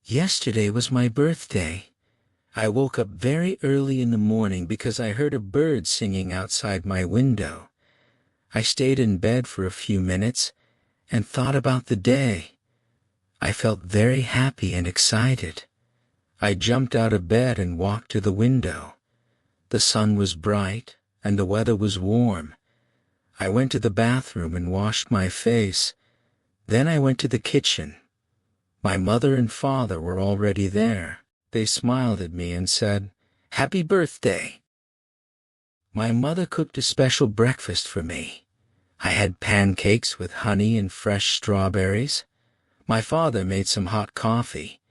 Yesterday was my birthday. I woke up very early in the morning because I heard a bird singing outside my window. I stayed in bed for a few minutes and thought about the day. I felt very happy and excited. I jumped out of bed and walked to the window. The sun was bright and the weather was warm. I went to the bathroom and washed my face. Then I went to the kitchen. My mother and father were already there. They smiled at me and said, "Happy birthday." My mother cooked a special breakfast for me. I had pancakes with honey and fresh strawberries. My father made some hot coffee.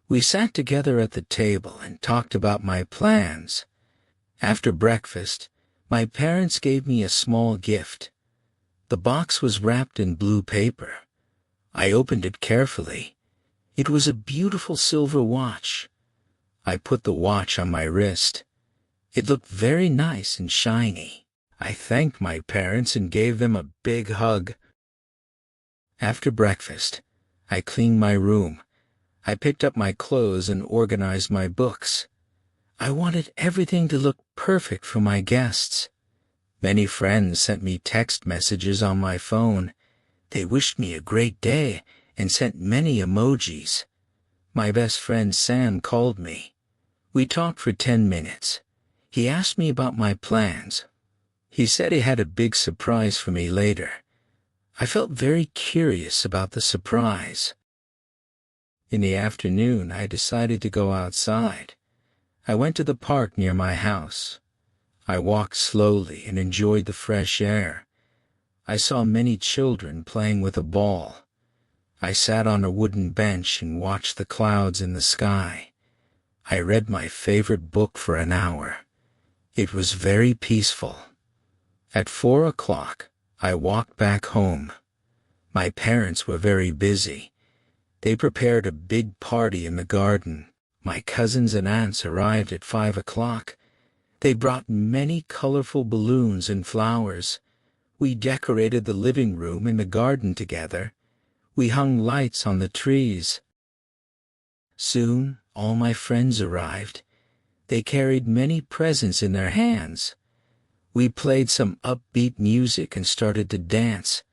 We sat together at the table and talked about my plans. After breakfast, my parents gave me a small gift. The box was wrapped in blue paper. I opened it carefully. It was a beautiful silver watch. I put the watch on my wrist. It looked very nice and shiny. I thanked my parents and gave them a big hug. After breakfast, I cleaned my room. I picked up my clothes and organized my books. I wanted everything to look perfect for my guests. Many friends sent me text messages on my phone. They wished me a great day and sent many emojis. My best friend Sam called me. We talked for 10 minutes. He asked me about my plans. He said he had a big surprise for me later. I felt very curious about the surprise. In the afternoon, I decided to go outside. I went to the park near my house. I walked slowly and enjoyed the fresh air. I saw many children playing with a ball. I sat on a wooden bench and watched the clouds in the sky. I read my favorite book for an hour. It was very peaceful. At 4 o'clock, I walked back home. My parents were very busy. They prepared a big party in the garden. My cousins and aunts arrived at 5 o'clock. They brought many colorful balloons and flowers. We decorated the living room and the garden together. We hung lights on the trees. Soon, all my friends arrived. They carried many presents in their hands. We played some upbeat music and started to dance.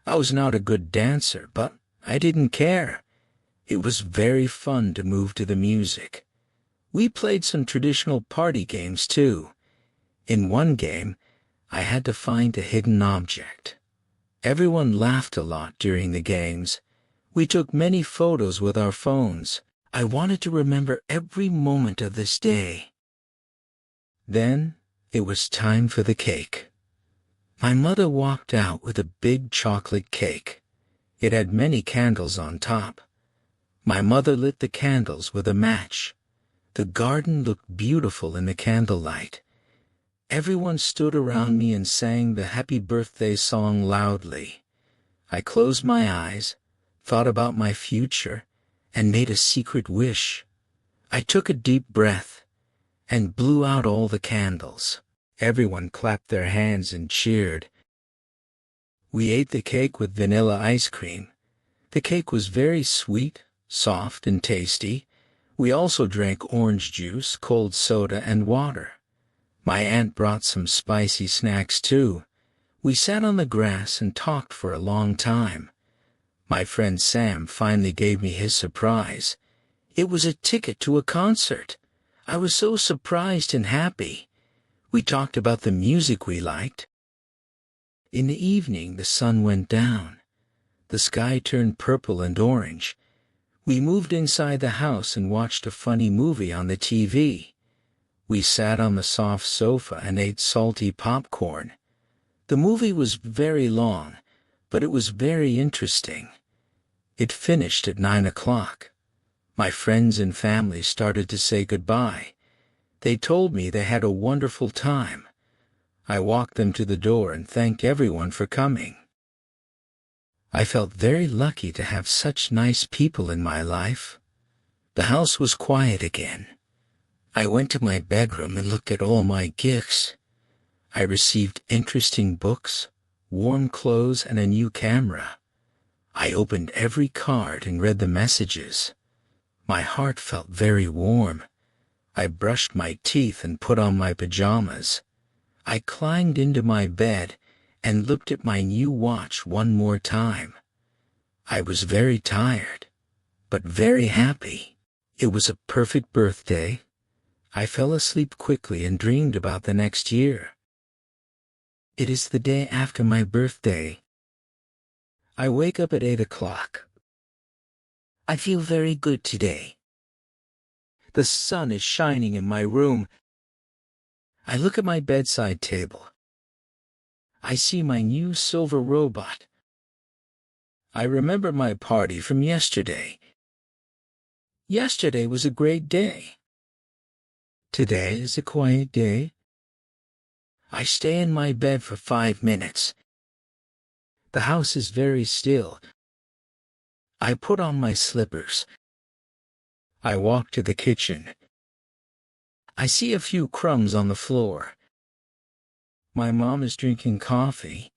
I was not a good dancer, but I didn't care. It was very fun to move to the music. We played some traditional party games too. In one game, I had to find a hidden object. Everyone laughed a lot during the games. We took many photos with our phones. I wanted to remember every moment of this day. Then it was time for the cake. My mother walked out with a big chocolate cake. It had many candles on top. My mother lit the candles with a match. The garden looked beautiful in the candlelight. Everyone stood around me and sang the happy birthday song loudly. I closed my eyes, thought about my future, and made a secret wish. I took a deep breath and blew out all the candles. Everyone clapped their hands and cheered. We ate the cake with vanilla ice cream. The cake was very sweet, soft, and tasty. We also drank orange juice, cold soda, and water. My aunt brought some spicy snacks too. We sat on the grass and talked for a long time. My friend Sam finally gave me his surprise. It was a ticket to a concert. I was so surprised and happy. We talked about the music we liked. In the evening, the sun went down. The sky turned purple and orange. We moved inside the house and watched a funny movie on the TV. We sat on the soft sofa and ate salty popcorn. The movie was very long, but it was very interesting. It finished at 9 o'clock. My friends and family started to say goodbye. They told me they had a wonderful time. I walked them to the door and thanked everyone for coming. I felt very lucky to have such nice people in my life. The house was quiet again. I went to my bedroom and looked at all my gifts. I received interesting books, warm clothes, and a new camera. I opened every card and read the messages. My heart felt very warm. I brushed my teeth and put on my pajamas. I climbed into my bed and looked at my new watch one more time. I was very tired, but very happy. It was a perfect birthday. I fell asleep quickly and dreamed about the next year. It is the day after my birthday. I wake up at 8 o'clock. I feel very good today. The sun is shining in my room. I look at my bedside table. I see my new silver robot. I remember my party from yesterday. Yesterday was a great day. Today is a quiet day. I stay in my bed for 5 minutes. The house is very still. I put on my slippers. I walk to the kitchen. I see a few crumbs on the floor. My mom is drinking coffee.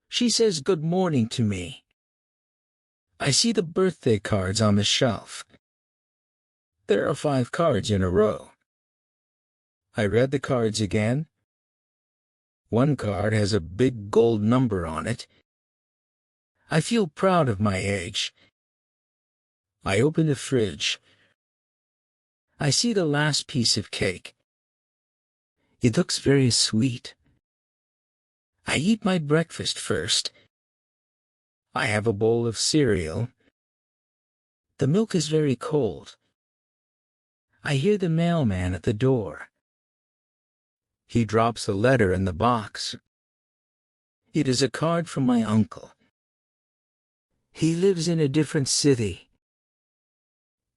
She says good morning to me. I see the birthday cards on the shelf. There are 5 cards in a row. I read the cards again. One card has a big gold number on it. I feel proud of my age. I open the fridge. I see the last piece of cake. It looks very sweet. I eat my breakfast first. I have a bowl of cereal. The milk is very cold. I hear the mailman at the door. He drops a letter in the box. It is a card from my uncle. He lives in a different city.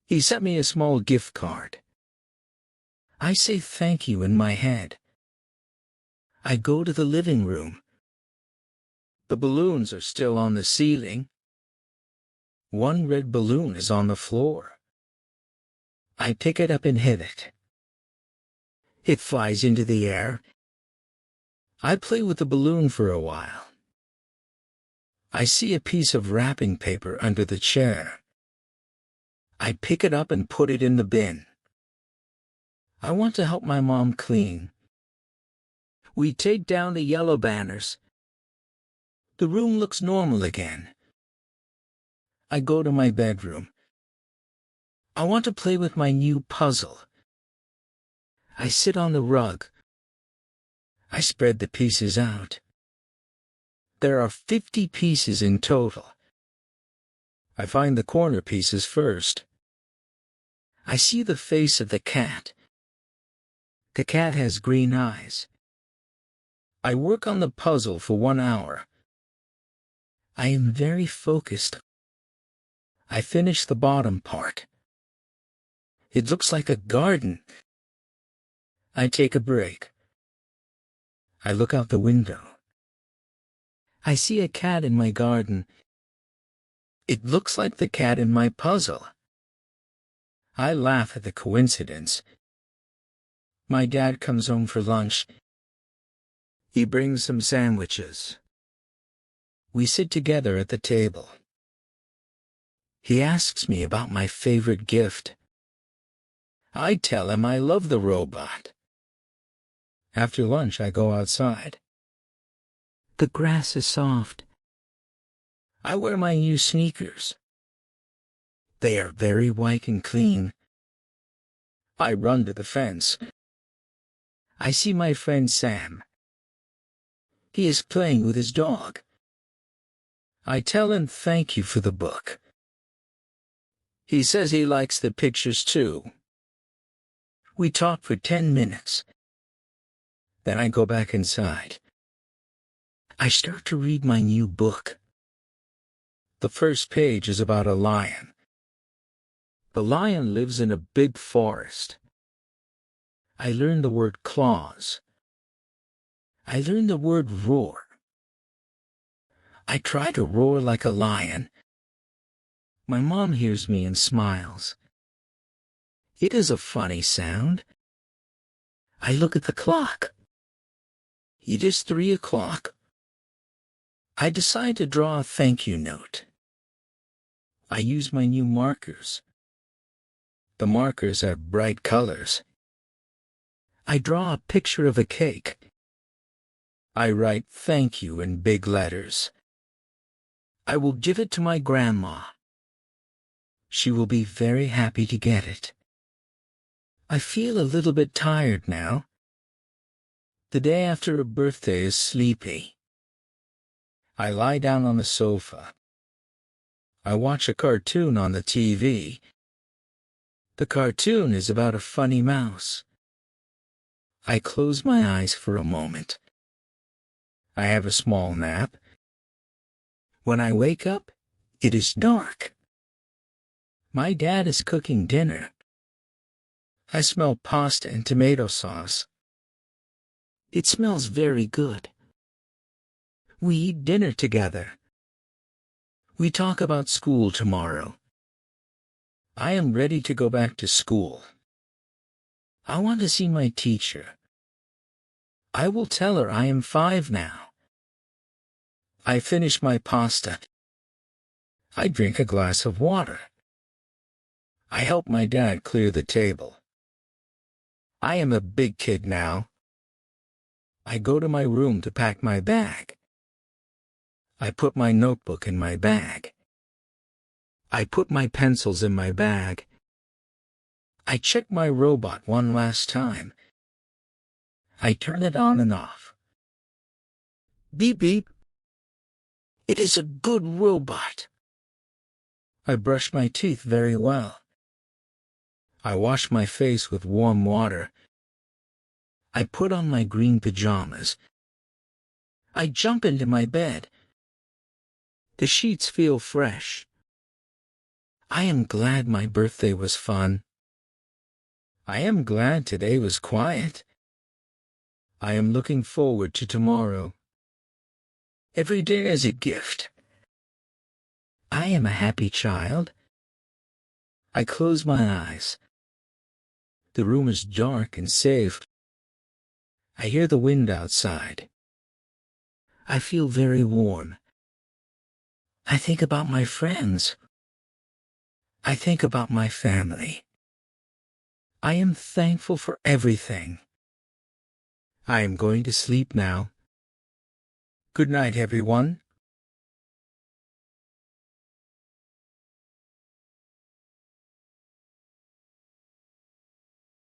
He sent me a small gift card. I say thank you in my head. I go to the living room. The balloons are still on the ceiling. One red balloon is on the floor. I pick it up and hit it. It flies into the air. I play with the balloon for a while. I see a piece of wrapping paper under the chair. I pick it up and put it in the bin. I want to help my mom clean. We take down the yellow banners. The room looks normal again. I go to my bedroom. I want to play with my new puzzle. I sit on the rug. I spread the pieces out. There are 50 pieces in total. I find the corner pieces first. I see the face of the cat. The cat has green eyes. I work on the puzzle for 1 hour. I am very focused. I finish the bottom part. It looks like a garden. I take a break. I look out the window. I see a cat in my garden. It looks like the cat in my puzzle. I laugh at the coincidence. My dad comes home for lunch. He brings some sandwiches. We sit together at the table. He asks me about my favorite gift. I tell him I love the robot. After lunch, I go outside. The grass is soft. I wear my new sneakers. They are very white and clean. I run to the fence. I see my friend Sam. He is playing with his dog. I tell him thank you for the book. He says he likes the pictures too. We talk for 10 minutes. Then I go back inside. I start to read my new book. The first page is about a lion. The lion lives in a big forest. I learn the word claws. I learn the word roar. I try to roar like a lion. My mom hears me and smiles. It is a funny sound. I look at the clock. It is 3 o'clock. I decide to draw a thank you note. I use my new markers. The markers have bright colors. I draw a picture of a cake. I write "Thank you" in big letters. I will give it to my grandma. She will be very happy to get it. I feel a little bit tired now. The day after a birthday is sleepy. I lie down on the sofa. I watch a cartoon on the TV. The cartoon is about a funny mouse. I close my eyes for a moment. I have a small nap. When I wake up, it is dark. My dad is cooking dinner. I smell pasta and tomato sauce. It smells very good. We eat dinner together. We talk about school tomorrow. I am ready to go back to school. I want to see my teacher. I will tell her I am 5 now. I finish my pasta. I drink a glass of water. I help my dad clear the table. I am a big kid now. I go to my room to pack my bag. I put my notebook in my bag. I put my pencils in my bag. I check my robot one last time. I turn it on and off. Beep beep. It is a good robot. I brush my teeth very well. I wash my face with warm water. I put on my green pajamas. I jump into my bed. The sheets feel fresh. I am glad my birthday was fun. I am glad today was quiet. I am looking forward to tomorrow. Every day is a gift. I am a happy child. I close my eyes. The room is dark and safe. I hear the wind outside. I feel very warm. I think about my friends. I think about my family. I am thankful for everything. I am going to sleep now. Good night, everyone.